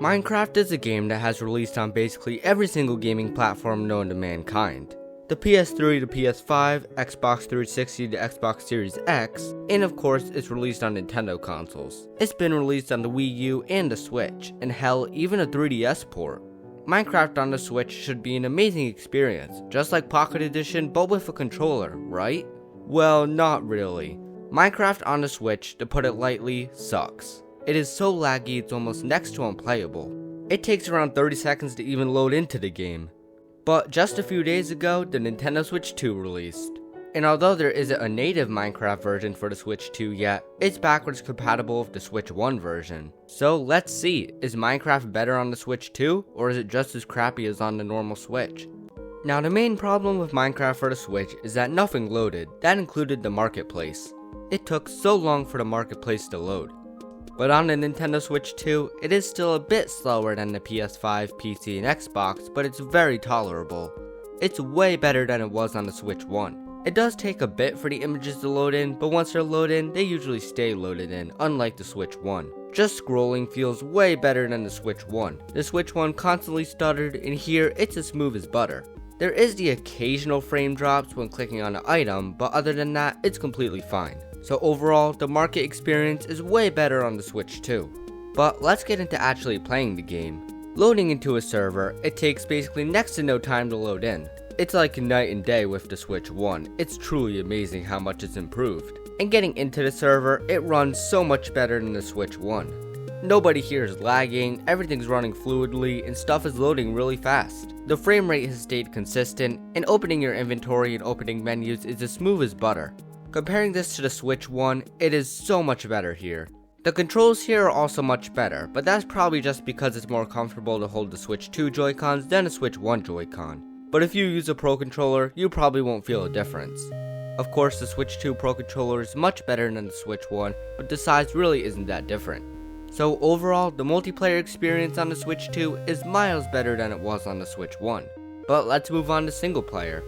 Minecraft is a game that has released on basically every single gaming platform known to mankind. The PS3 to PS5, Xbox 360 to Xbox Series X, and of course it's released on Nintendo consoles. It's been released on the Wii U and the Switch, and hell, even a 3DS port. Minecraft on the Switch should be an amazing experience, just like Pocket Edition but with a controller, right? Well, not really. Minecraft on the Switch, to put it lightly, sucks. It is so laggy it's almost next to unplayable. It takes around 30 seconds to even load into the game. But just a few days ago, the Nintendo Switch 2 released. And although there isn't a native Minecraft version for the Switch 2 yet, it's backwards compatible with the Switch 1 version. So let's see, is Minecraft better on the Switch 2, or is it just as crappy as on the normal Switch? Now the main problem with Minecraft for the Switch is that nothing loaded. That included the marketplace. It took so long for the marketplace to load. But on the Nintendo Switch 2, it is still a bit slower than the PS5, PC, and Xbox, but it's very tolerable. It's way better than it was on the Switch 1. It does take a bit for the images to load in, but once they're loaded in, they usually stay loaded in, unlike the Switch 1. Just scrolling feels way better than the Switch 1. The Switch 1 constantly stuttered, and here it's as smooth as butter. There is the occasional frame drops when clicking on an item, but other than that, it's completely fine. So overall, the market experience is way better on the Switch 2. But let's get into actually playing the game. Loading into a server, it takes basically next to no time to load in. It's like night and day with the Switch 1. It's truly amazing how much it's improved. And getting into the server, it runs so much better than the Switch 1. Nobody here is lagging, everything's running fluidly, and stuff is loading really fast. The frame rate has stayed consistent, and opening your inventory and opening menus is as smooth as butter. Comparing this to the Switch 1, it is so much better here. The controls here are also much better, but that's probably just because it's more comfortable to hold the Switch 2 Joy-Cons than a Switch 1 Joy-Con. But if you use a Pro Controller, you probably won't feel a difference. Of course, the Switch 2 Pro Controller is much better than the Switch 1, but the size really isn't that different. So overall, the multiplayer experience on the Switch 2 is miles better than it was on the Switch 1. But let's move on to single player.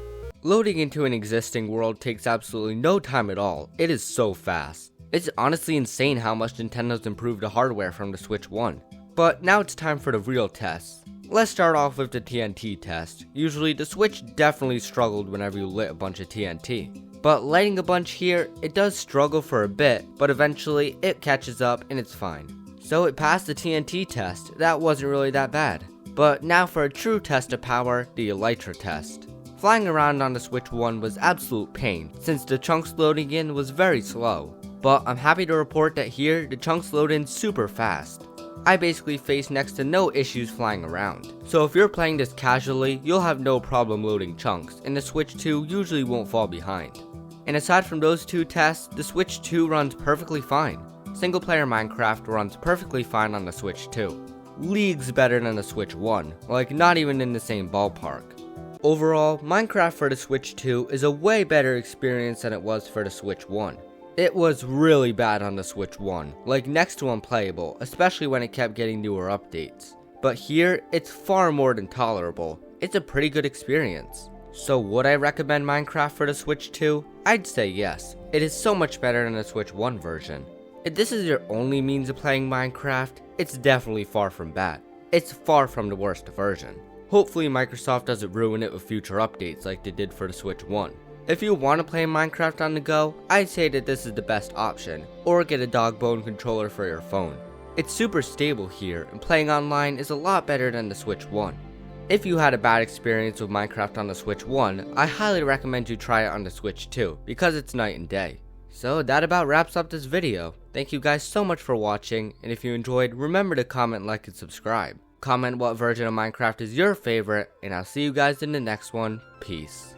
Loading into an existing world takes absolutely no time at all. It is so fast. It's honestly insane how much Nintendo's improved the hardware from the Switch 1. But now it's time for the real tests. Let's start off with the TNT test. Usually the Switch definitely struggled whenever you lit a bunch of TNT. But lighting a bunch here, it does struggle for a bit, but eventually it catches up and it's fine. So it passed the TNT test. That wasn't really that bad. But now for a true test of power, the Elytra test. Flying around on the Switch 1 was absolute pain, since the chunks loading in was very slow. But I'm happy to report that here, the chunks load in super fast. I basically faced next to no issues flying around. So if you're playing this casually, you'll have no problem loading chunks, and the Switch 2 usually won't fall behind. And aside from those two tests, the Switch 2 runs perfectly fine. Single player Minecraft runs perfectly fine on the Switch 2. Leagues better than the Switch 1, like not even in the same ballpark. Overall, Minecraft for the Switch 2 is a way better experience than it was for the Switch 1. It was really bad on the Switch 1, like next to unplayable, especially when it kept getting newer updates. But here, it's far more than tolerable. It's a pretty good experience. So would I recommend Minecraft for the Switch 2? I'd say yes. It is so much better than the Switch 1 version. If this is your only means of playing Minecraft, it's definitely far from bad. It's far from the worst version. Hopefully Microsoft doesn't ruin it with future updates like they did for the Switch 1. If you want to play Minecraft on the go, I'd say that this is the best option, or get a dog bone controller for your phone. It's super stable here, and playing online is a lot better than the Switch 1. If you had a bad experience with Minecraft on the Switch 1, I highly recommend you try it on the Switch 2, because it's night and day. So that about wraps up this video. Thank you guys so much for watching, and if you enjoyed, remember to comment, like, and subscribe. Comment what version of Minecraft is your favorite, and I'll see you guys in the next one. Peace.